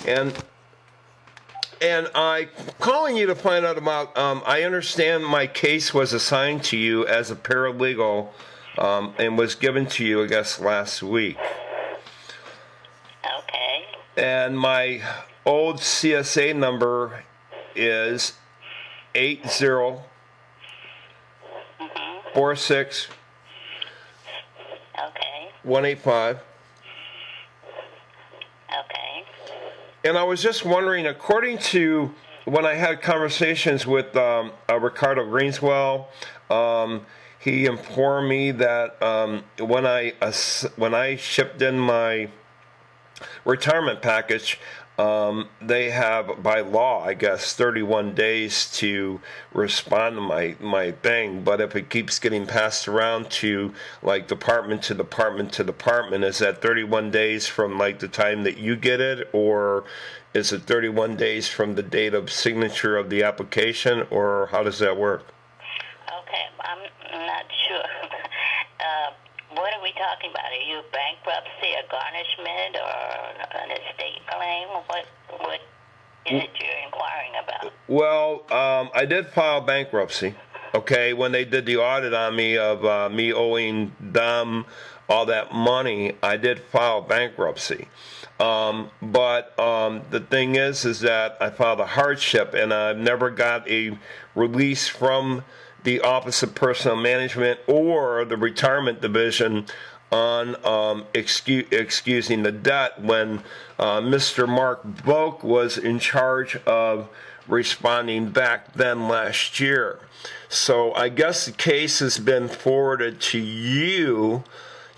And I calling you to find out about. I understand my case was assigned to you as a paralegal, and was given to you, I guess, last week. Okay. And my old CSA number is 8046 Okay. 185. Okay. And I was just wondering, according to when I had conversations with Ricardo Greenswell, he informed me that when I shipped in my retirement package, they have, by law, I guess, 31 days to respond to my thing. But if it keeps getting passed around to, like, department to department to department, is that 31 days from, like, the time that you get it? Or is it 31 days from the date of signature of the application? Or how does that work? Okay. I'm not sure. What are we talking about? Are you bankruptcy, a garnishment, or an estate claim? What is it you're inquiring about? Well, I did file bankruptcy, okay, when they did the audit on me of me owing them all that money. I did file bankruptcy. But the thing is that I filed a hardship, and I've never got a release from the Office of Personnel Management or the Retirement Division on excusing the debt when Mr. Mark Boak was in charge of responding back then last year. So I guess the case has been forwarded to you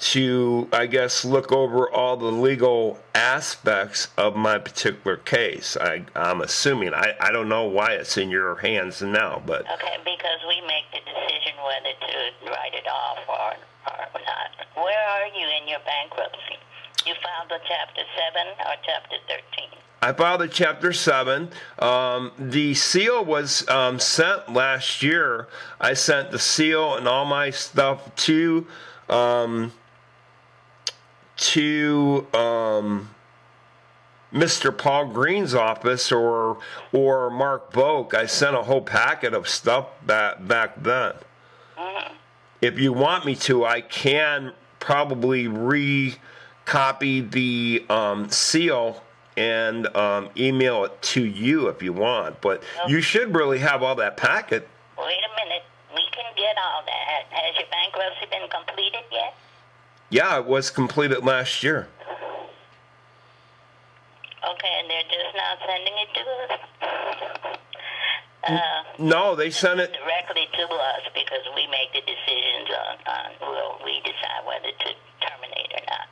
to, I guess, look over all the legal aspects of my particular case. I'm assuming. I don't know why it's in your hands now, but... Okay, because we make the decision whether to write it off or not. Where are you in your bankruptcy? You filed a Chapter 7 or Chapter 13? I filed a Chapter 7. The seal was sent last year. I sent the seal and all my stuff to Mr. Paul Green's office or Mark Boak. I sent a whole packet of stuff back then. Mm-hmm. If you want me to, I can probably recopy the seal and email it to you if you want. But okay. You should really have all that packet. Wait a minute. We can get all that. Has your bankruptcy been completed yet? Yeah, it was completed last year. Okay, and they're just not sending it to us? No, they sent it directly to us because we make the decisions on we decide whether to terminate or not.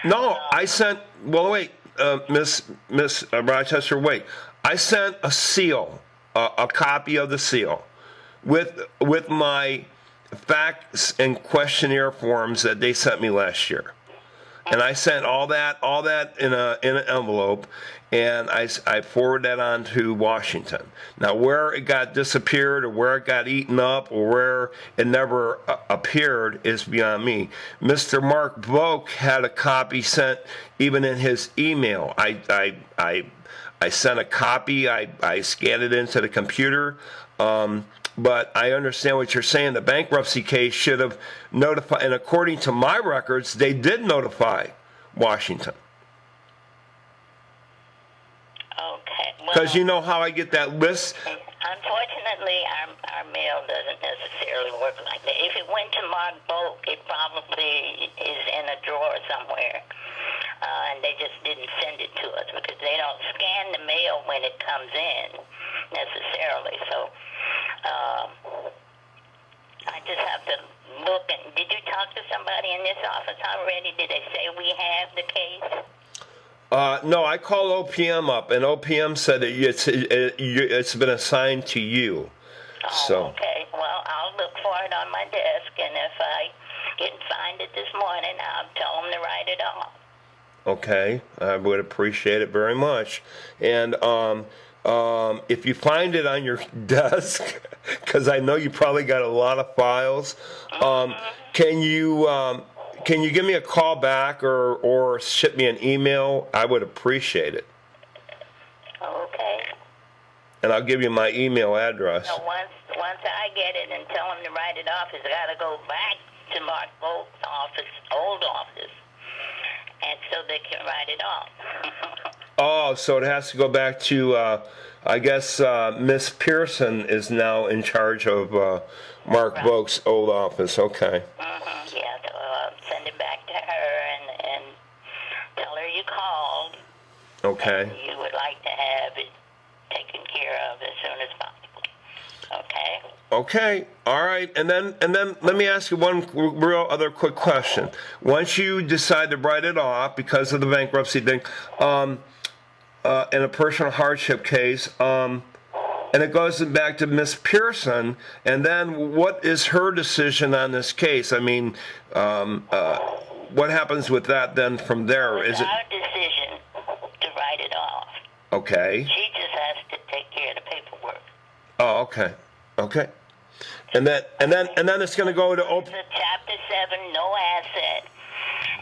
No, I sent, well, wait, Miss Rochester, wait. I sent a seal, a copy of the seal, with my facts and questionnaire forms that they sent me last year. And I sent all that in an envelope, and I forwarded that on to Washington. Now, where it got disappeared or where it got eaten up or where it never appeared is beyond me. Mr. Mark Boak had a copy sent even in his email. I sent a copy. I scanned it into the computer. But I understand what you're saying. The bankruptcy case should have notified, and according to my records, they did notify Washington. Okay. Because you know how I get that list? Unfortunately, our mail doesn't necessarily work like that. If it went to Mark Boak, it probably is in a drawer somewhere. And they just didn't send it to us because they don't scan the mail when it comes in necessarily. So I just have to look. And did you talk to somebody in this office already? Did they say we have the case? No, I called OPM up, and OPM said that it's been assigned to you. Oh, so. Okay. Well, I'll look for it on my desk, and if I can find it this morning, I'll tell them to write it off. Okay, I would appreciate it very much. And if you find it on your desk, because I know you probably got a lot of files, can you give me a call back or ship me an email? I would appreciate it. and I'll give you my email address. So once I get it and tell them to write it off, it's got to go back to Mark Volk's office, old office, and so they can write it off. Oh, so it has to go back to, I guess, Miss Pearson is now in charge of Mark Right. Volk's old office. Okay. Yeah, so send it back to her and tell her you called. Okay. And you would like to have it taken care of as soon as possible. Okay? Okay. All right. And then let me ask you one real other quick question. Once you decide to write it off because of the bankruptcy thing, in a personal hardship case, and it goes back to Miss Pearson, and then what is her decision on this case? I mean, what happens with that then from there? It's Is it our decision to write it off. okay? She just has to take care of the paperwork. Oh, okay, okay. And then it's going to go to It's a Chapter 7, no asset,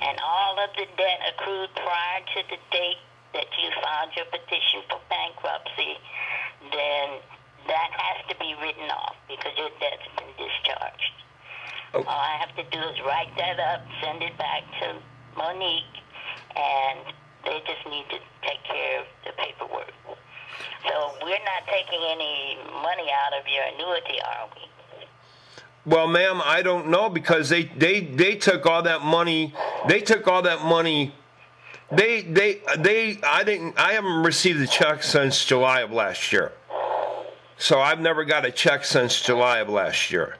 and all of the debt accrued prior to the date that you filed your petition for bankruptcy, then that has to be written off because your debt's been discharged. Oh. All I have to do is write that up, send it back to Monique, and they just need to take care of the paperwork. So we're not taking any money out of your annuity, are we? Well, ma'am, I don't know because they took all that money. They took all that money. I haven't received a check since July of last year. So I've never got a check since July of last year.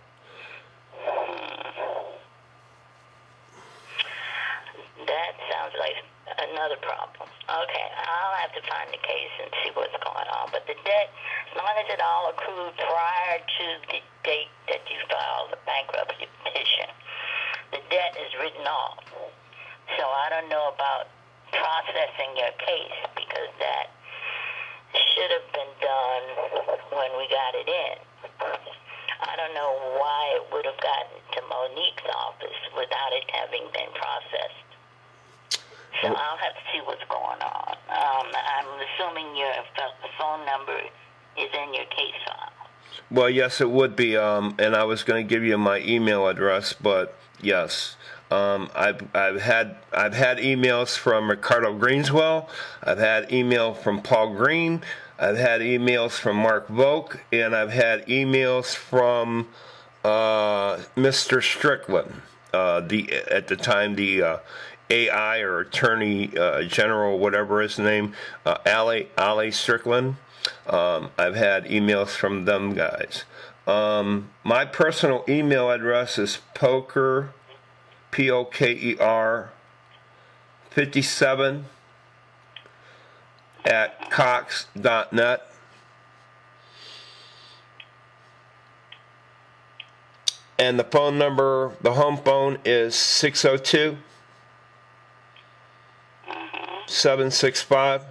That sounds like another problem. Okay, I'll have to find the case and see what's going on. But the debt, as long as it all accrued prior to the date that you filed the bankruptcy petition, the debt is written off. So I don't know about processing your case because that should have been done when we got it in. I don't know why it would have gotten to Monique's office without it having been processed. So I'll have to see what's going on. I'm assuming your phone number is in your case file. Well, yes, it would be. And I was going to give you my email address, but yes, I've had emails from Ricardo Greenswell. I've had email from Paul Green. I've had emails from Mark Volk, and I've had emails from Mr. Strickland. At the time the AI or Attorney General, whatever his name, Ali Strickland. I've had emails from them guys. My personal email address is poker, Poker, 57 at cox.net. And the phone number, the home phone is 602 765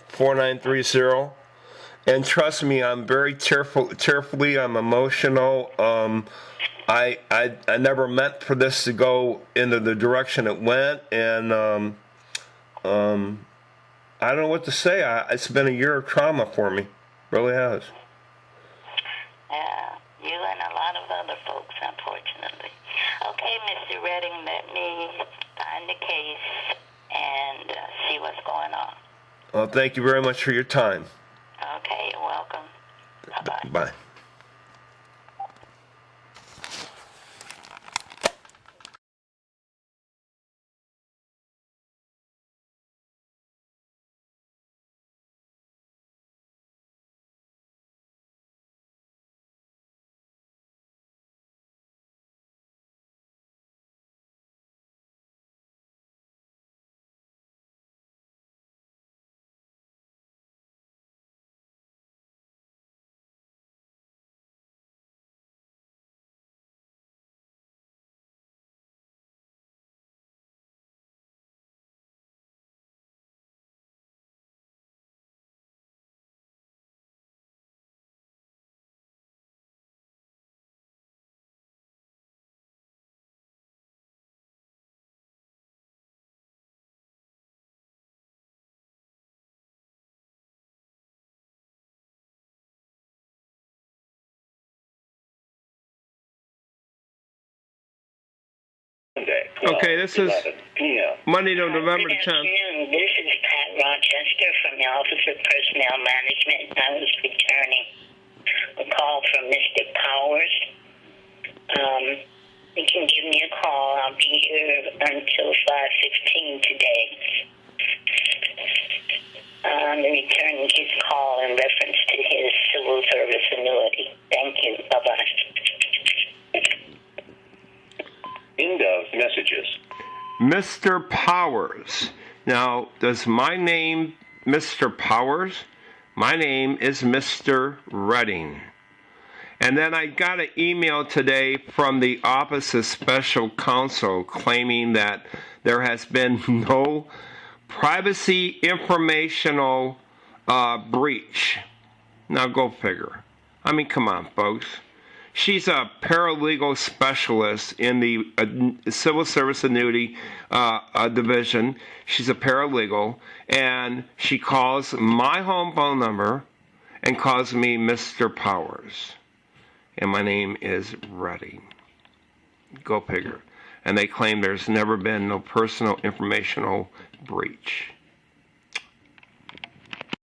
4930. And trust me, I'm very tearfully, I'm emotional. I never meant for this to go into the direction it went, and I don't know what to say. It's been a year of trauma for me, really has. Yeah, you and a lot of other folks, unfortunately. Okay, Mr. Redding, let me find the case and see what's going on. Well, thank you very much for your time. Okay, you're welcome. Bye-bye. Bye. Okay, this is Monday, November Good 10th. afternoon. This is Pat Rochester from the Office of Personnel Management. I was returning a call from Mr. Powers. You can give me a call. I'll be here until 5:15 today. I'm returning his call in reference to his civil service annuity. Thank you. Bye-bye. End of messages. Mr. Powers. Now, does my name Mr. Powers? My name is Mr. Redding. And then I got an email today from the Office of Special Counsel claiming that there has been no privacy informational breach. Now go figure. I mean, come on, folks. She's a paralegal specialist in the Civil Service Annuity Division. She's a paralegal, and she calls my home phone number and calls me Mr. Powers. And my name is Redding. Go figure. And they claim there's never been no personal informational breach.